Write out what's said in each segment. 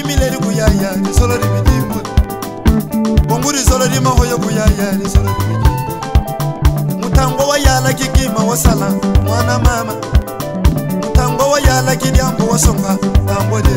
Mileri kuyaya ni solo di bidimbo. Bonguri solo di mahoyo kuyaya ni solo di bidimbo. Mutango wa yala kikima wasala mwana mama. Mutango wa yala kidiambo wasonga tambo de.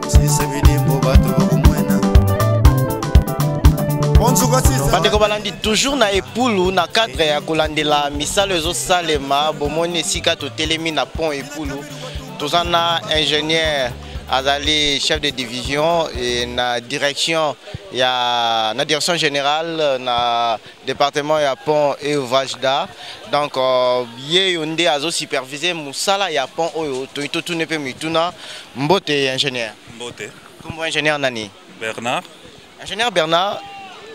Sisa bidimbo batu kumwena. Bandeko balandi toujours na epulu na cadre ya kolandela misalo ezo salema bomoni sika to telemi na pont epulu. Tozana ingénieur azali chef de division et na direction générale na département ya pont et ouvrage d'art. Donc ye yonde azo superviser musala ya pont oyo to tune pe mituna mbote ingénieur. Mbote. Comme ingénieur nani? Bernard. Ingénieur Bernard,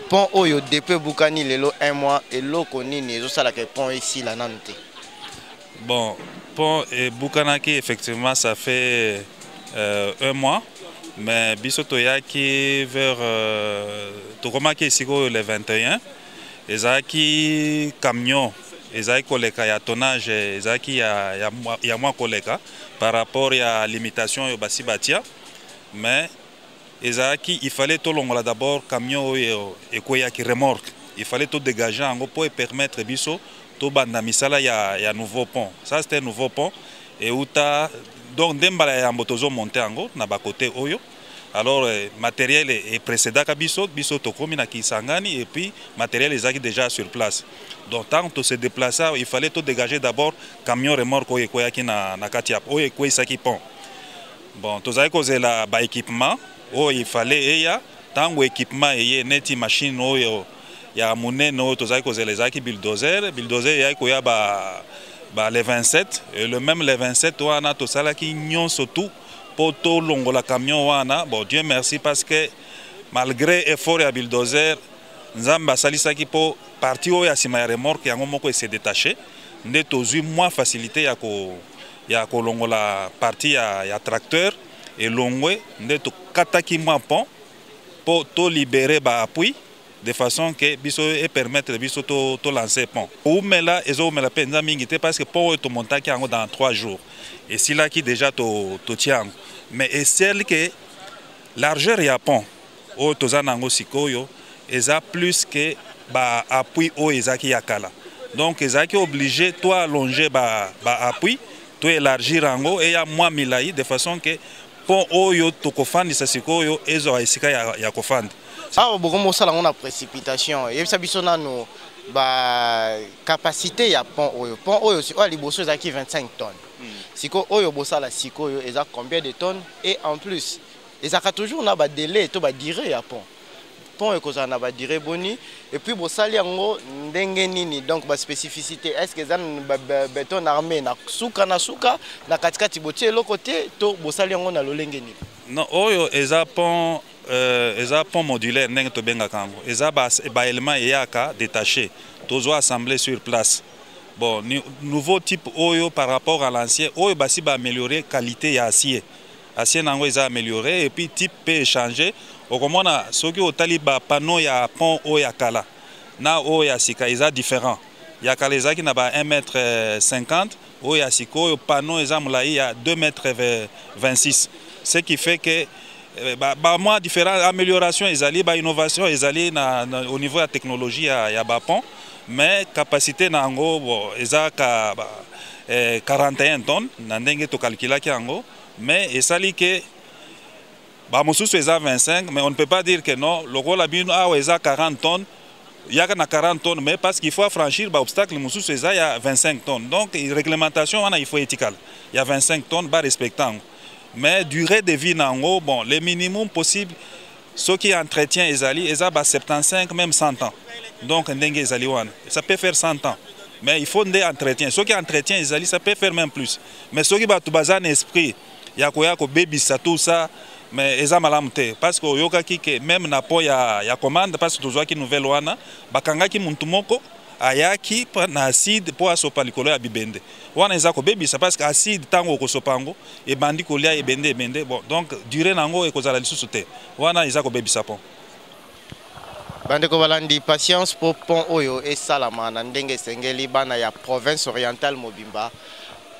pont oyo depuis Bukani lelo 1 mois et loko nini ezo sala ke pont ici la nante. Bon, pont et Bukanaki effectivement ça fait 1 mois, mais bisoto yaki vers Tokomaki siko le 21, ezaki camion, ezaki koleka ya tonnage, ezaki ya moins koleka par rapport à limitation yo basi batia, mais ezaki il fallait tout longola d'abord camion et quoi qui remorque, il fallait tout dégager en pour permettre biso tout banda misala ya nouveau pont. Ça c'était un nouveau pont et uta donc dembala ya motozo monter ango na ba côté oyo. Alors matériel est précédent biso to komi na Kisangani et puis matériel ezaki déjà sur place. Donc tant que se déplacer, il fallait tout dégager d'abord camion remorque oyo quoi qui na katiap oyo quoi saki pont. Bon, tozaki kozela ba équipement oyo il fallait eya tango équipement eye neti machine oyo ya monene oyo tozaki kozela ezaki bulldozer ya koya ba les 27 et le même les 27 wana to sala ki nyonso tout poto longola camion wana. Bon Dieu merci parce que malgré effort ya bulldozer nzamba salisa ki po parti o ya sima ya remorque yango moko se détacher nde tozui moins facilité ya ko longola parti ya tracteur et longwe nde to kataki moins pont po to libérer ba appui de façon que biso et permettre biso to lancer pont. Ou mais là ezo mais la penza mingité parce que pont to montaki yango dans 3 jours. Et si là qui déjà to tient. Mais et celle que largeur ya pont o tozanango sikoyo eza plus que ba appui o ezaki yakala. Donc ezaki obligé toi allonger ba appui, to élargir yango et ya moins milai de façon que pont oyo to kofandi sa sikoyo ezo esika ya kofandi. Ah, beaucoup ça on a précipitation. Et ça biso nano ba capacité ya pont oyo. Pont oyo si o liboso ezaki 25 tonnes. Siko oyo bosa la siko oyo eza combien de tonnes et en plus ezaka toujours na ba délai to ba durée ya pont. Pont ekozana na ba durée boni et puis bosali yango ndenge nini donc ba spécificité est-ce que ezana ba béton armé na suka na katikati botie eloko te to bosali yango na lolenge nini. Non oyo eza pont modulaire ndenge to benga kango eza ba élément yaka détaché tozo assemblé sur place. Bon nouveau type oyo par rapport à l'ancien oyo basi ba améliorer qualité ya acier nango eza amélioré et puis type peut changer okomona soki otali ba panneau ya pont oyo kala na oyo ya sika eza différent ya kala ezaki na ba 1,50 m oyo ya sika oyo panneau eza molai ya 2,26 m, ce qui fait que moins différentes améliorations ezali ba innovation ezali au niveau de la technologie ya ba pont mais capacité nango bon eza ka 41 tonnes na ndenge to calculaki yango mais esali que ba mosusu eza 25 mais on ne peut pas dire que non lokola bino awa eza 40 tonnes yaka na 40 tonnes mais parce qu'il faut franchir ba obstacle mosusu eza ya 25 tonnes donc réglementation wana il faut éthical il y a 25 tonnes ba respectant. Mais durée de vie nango bon le minimum possible ce qui entretient ezali eza ba 75 même 100 ans. Donc ndenge ezali wana ça peut faire 100 ans mais il faut des entretien ce qui entretient ezali ça peut faire même plus mais ce qui ba to bazana esprit ya ko baby ça tout ça mais eza malamu te parce que yoka ki même na po ya commande parce que tozwa ki nouvelle wana bakanga ki muntu moko ayaki na acide po asopa likolo ya bibende wana eza ko baby ça parce que acide tango ko sopango e bandi ko lia e bende bon donc durée nango e kozala lisusu te wana eza ko baby sapon. Bandeko balandi patience pour pont oyo et salama na ndenge sengeli bana ya province orientale mobimba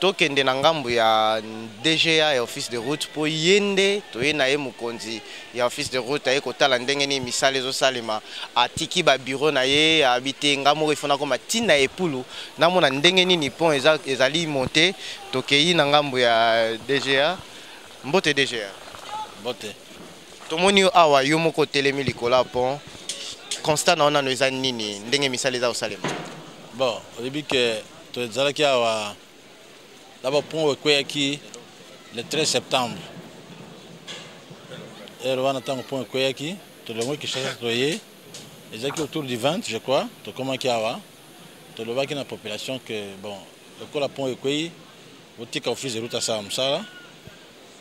tokende na ngambo ya DGA ya office de route po yende toye na ye mokonzi ya office de route aye kotala ndenge ni misala ezosalema atiki ba bureau na ye abite ngamo ifona koma tina epulu namona ndenge nini pont ezali monté tokei na ngambo ya DGA mbote DGA mbote tomoni awa yo moko telemi likola pont constat na ona no eza nini ndenge misala eza osalema bon oyebi ke tozalaki awa d'abord pont ekweyaki le 13 septembre wana ntango pont ekweyaki tolongwaki Kinshasa toye ezalaki autour du 20 je crois tokomaki awa tolobaki na population que bon lokola pont ekweyi botika office de route asala mosala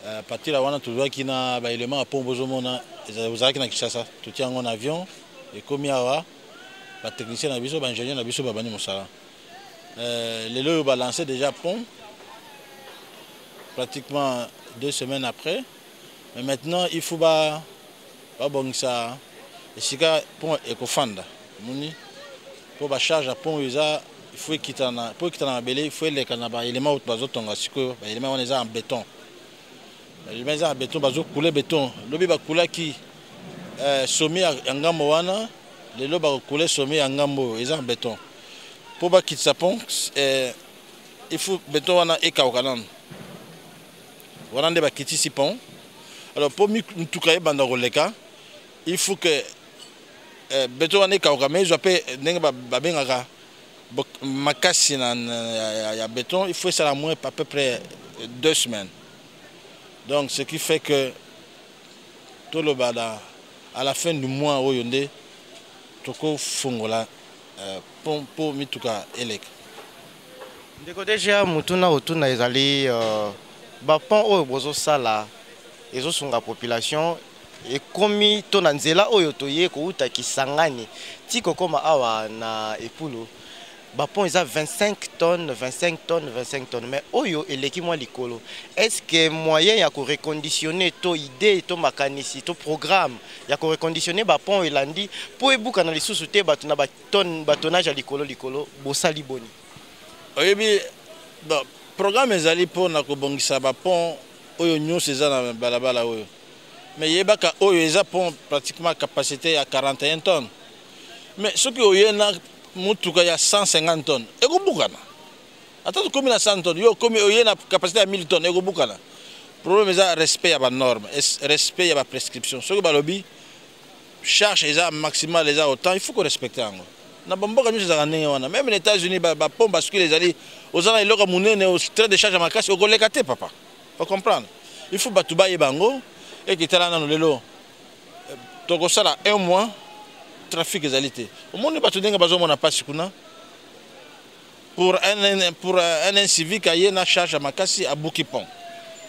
à partir de wana tozwaki na baélément ya pont bozomona ozalaki na Kinshasa totia yango na avion ekomi awa batechnicien na biso baingénieur na biso babani mosala lelo oyo balancé déjà pont pratiquement 2 semaines après mais maintenant il faut babongisa esika pont ekofanda moni po bacharge ya pont eza il faut ekitana po ekitana mabele il faut eleka na baélément oyo bazotonga sikoyo baélément wana eza en béton baélément eza en béton bazokule béton lobi bakulaki somi ya ngambo wana lelo bakokule somi ya ngambo eza en béton po bakitisa pont il faut béton wana ekauka nanu wana nde bakitisi pont alors po mituka ebanda koleka il faut que béton wana ekauka mais ezwa mpe ndenge babengaka makasi ya béton il faut esala moins à peu près 2 semaines donc ce qui fait que toloba à la fin du mois oyo nde tokofungola pont po mituka eleka ndeko deja mutuna otuna ezali bapont oyo bozosala ezosunga population ekomi to na nzela oyo toye kouta Kisangani tiko koma awa na epulu bapont eza 25 tonnes mais oyo eleki mwa likolo est-ce que moyen ya ko reconditionner to idée to makanisi to programme ya ko reconditionner bapont elandi po ebuka na lisusu te bato na batonnage ya likolo bosali boni oyebi programme ezali mpona kobongisa bapont oyo nyonso eza na balabala oyo mais yebaka oyo eza pont pratiquement capacité ya 41 tonnes mais soki oye na mutuka ya 150 tonnes ekobukana ata tokomi na 100 tonnes yo komi oye na capacité ya 1000 tonnes ekobukana problème eza respect ya banorme respect ya baprescription soki balobi charge eza maximale eza autant il faut korespecte yango na bamboka nyonso ezalaka ndenge wana même na États-Unis bapont bascule ezali oza na eloko monene trait de charge ya makasi okoleka te papa faut comprendre il faut bato bayeba yango ekitala nano lelo tokosala 1 mois trafic ezali te omoni bato ndenge bazomona pasi kuna pour un incivique aye na charge ya makasi abuki pont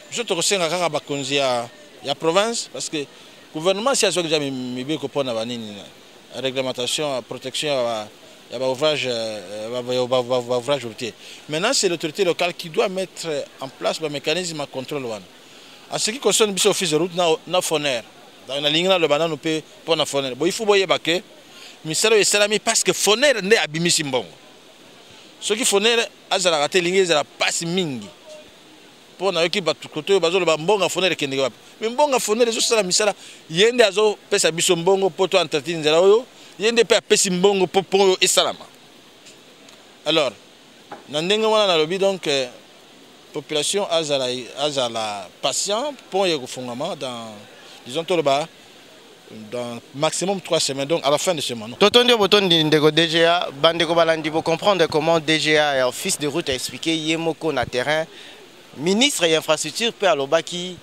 biso tokosenga kaka bakonzi ya province parce que gouvernement si azwaki deja mibeko mpona banini réglementation protection ya baouvrage routier maintenant c'est l'autorité locale qui doit mettre en place un mécanisme de contrôle wana en ce qui concerne biso office de route na foner na lingi na loba nanu mpe mpona foner bo il faut boyeba ke misala esalami parce que foner nde abimisi mbongo soki foner azalaka te lingi ezala pasi mingi mpona yoki bato kote oyo bazoloba mbongo foner ekendeke wapi me mbongo foner ezosala misala ye nde azopesa biso mbongo mpo to entretien nzela oyo ye nde mpe apesi mbongo mpo pont oyo esalama alors na ndenge wana nalobi donc population azala patient pont ekofungama dans disons toloba dans maximum 3 semaines donc à la fin de ce mois. Totondi botondi ndeko DGA bandeko balandi bo comprendre comment DGA et office de route a expliqué yemoko na terrain ministre et infrastructure pe alobaki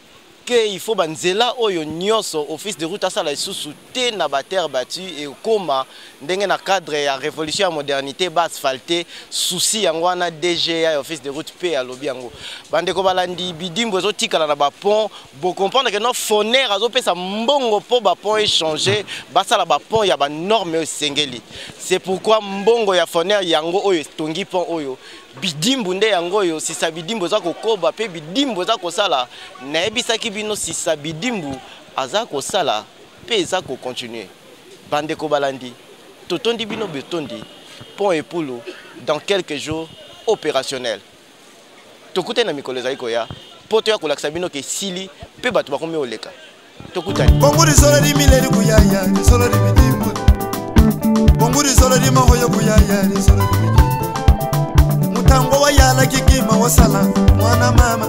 que il faut banzela oyo nyonso office de route asala isusu te na ba terre battue et koma ndenge na cadre ya révolution ya modernité ba asphalté souci yango wana DGA office de route pe alobi yango bandeko balandi bidimbo ezotikala na ba pont bo comprendre que no foner azopesa mbongo po ba pont échanger basala ba pont ya ba norme sengeli c'est pourquoi mbongo ya foner yango oyo tongi pont oyo bidimbo nde yango oyo sisa bidimbo za kokoba pe bidimbo za kosala na ebisaki bino sisa bidimbo aza kosala pe eza ko continuer bandeko balandi totondi bino betondi pont epulu dans quelques jours opérationnel tokutani na mikolo ezali koya po toya kolakisa bino ke sili mpe bato bakomi oleka tokutani bongo risolo rimile rikuyaya risolo ribidimbo bongo risolo rimahoyo kuyaya risolo ribidimbo mutango wa yala kikima wasala mwana mama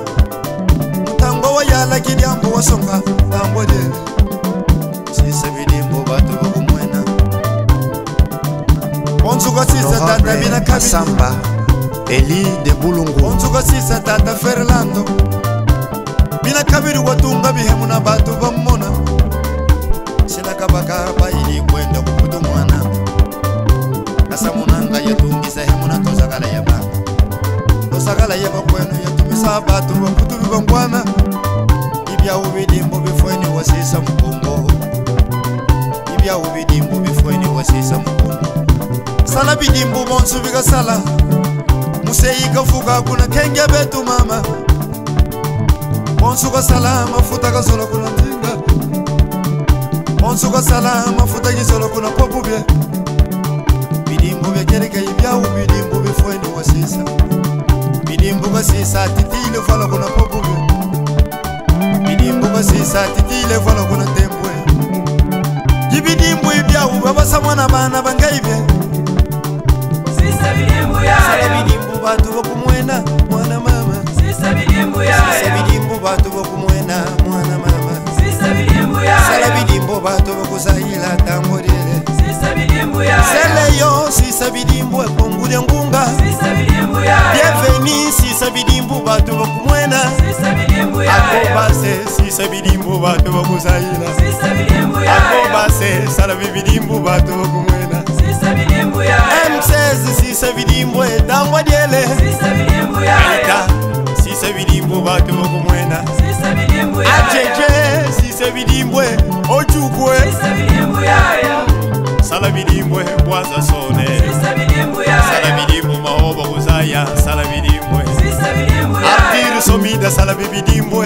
mutango wa yala kidyambo wasonga tambo dele sisa bidimbo bato bakumwena onzuka sisa tata bina kabisamba Eli de Bulungu onzuka sisa tata Fernando bina kabiri watunga bihemu na batu bamona sina kabaka bayili kwenda kuputo mwana asa munanga yatungisa hemu na tozakala ya baba tozakala ya bakwenu yatumisa batu baputu bibangwana ibya ubidimbo bifweni wasisa mkongo ibya ubidimbo bifweni wasisa mkongo sala bidimbo bonsu biga sala museyi kafuka kuna kenge betu mama bonsuka salama futa kasolo kuna tinga bonsuka salama futa kisolo kuna popubye bidimbo bekereka ibyawu bidimbo bifweni wasisa bidimbo basisa titile fala kuna popubye bidimbo basisa titile fala kuna tembwe bidimbo ibyawu babasa mwana bana bangaibye sisa bidimbo ya sala bidimbo batu bakumwena mwana mama sisa bidimbo ya sisa bidimbo batu bakumwena mwana mama sisa bidimbo ya sala bidimbo batu bakusahila tamborele sisa bidimbo ya seleyo sisa bidimbo ekongulya ngunga sisa bidimbo ya bienveni sisa bidimbo batu bakumwena sisa bidimbo ya akobase sisa bidimbo batu bakusahila sisa bidimbo ya akobase sala bidimbo batu bakumwena sisa bidimbo ya M16 sisa bidimbo etambodiele sisa bidimbo ya Alita sisa bidimbo batu bakumwena sisa bidimbo ya ajeje sisa bidimbo ochukwe sisa bidimbo ya sala bidimbo bwaza sone sisa bidimbo ya sala bidimbo maoba kuzaya sala bidimbo sisa bidimbo ya artir somida sala bidimbo